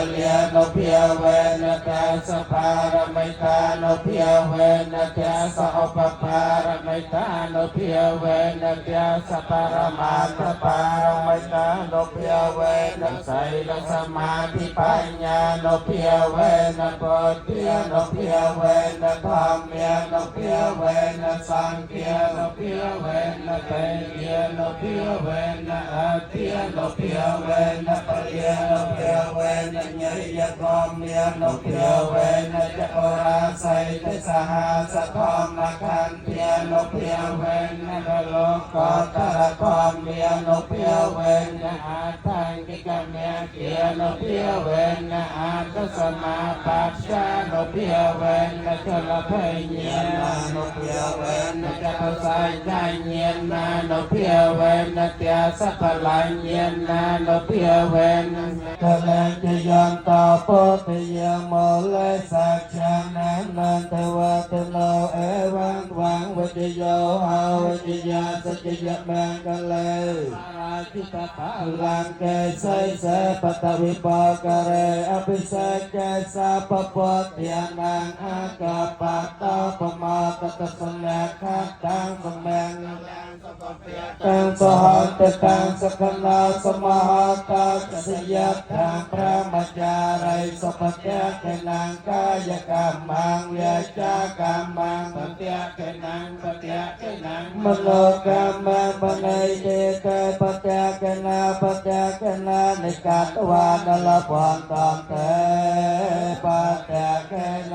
เลียนเพียเวนแก่สภารมิตานเพียเวนแก่สอุปปารมิตานเพียเวนแก่สปารมาตปารมิตานเพียเวนใส่สมาธิปัญญาเพียเวนโพธิเพียเวนธรรมเมียเพียเวนสังเกียเพียเวนเตเยเพียเวนอาเทียเพียเวนปะเยเพียเวนเยยกรมเมียเพียเวนจักราใส่สหสะทอมขันเพียเพียเวนโลกกตระคอมเมียเพียเวนอาทังกิกเมียเกียเพียเวนอาตสมาปัสสะเพียเวนจลเพยเนียนเพียเวนจักสายใจเนียนนาเพียเวนเตียสัพลายเนียนนาเพียเวนกะเลจยันตาโพธิยโมเลสัจจานันนันเทวะเตโลเอวังวังวิจโยอาวิจยาสัจยะแมงกะเลอาทิตตะลังเกสเสปตวิปกะเรอภิเศกเกสะปปเตียนังอากาปะตาปมาตตะสนะขัดตังสมังตังสหันตตังสกนาสมหาตาสยัตถาพระมัจจาริสัพเตเกนังกายกรรมังเวจากรรมังปเตเกนังปเตเกนังมโนกรรมังปนัยเตเกปเตเกนาปเตเกนานิกัตวานลปันตังเตปเตเกเน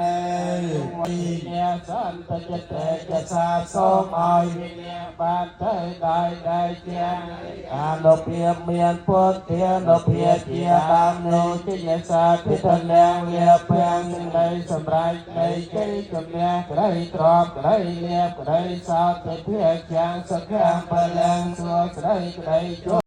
วิเนสันตจเตจสาสมอ้อยวิเนปานเตได้ได้เจียนเพียเมียนพุทเทียนเพียเจียตามโนจิยศาพิทแนงเลียเพียงในสมรัยในใจจำเนียกไรตรอบไรเลียบไรสาวเพียเชียงสักแค่ปะแรงสัวไรไร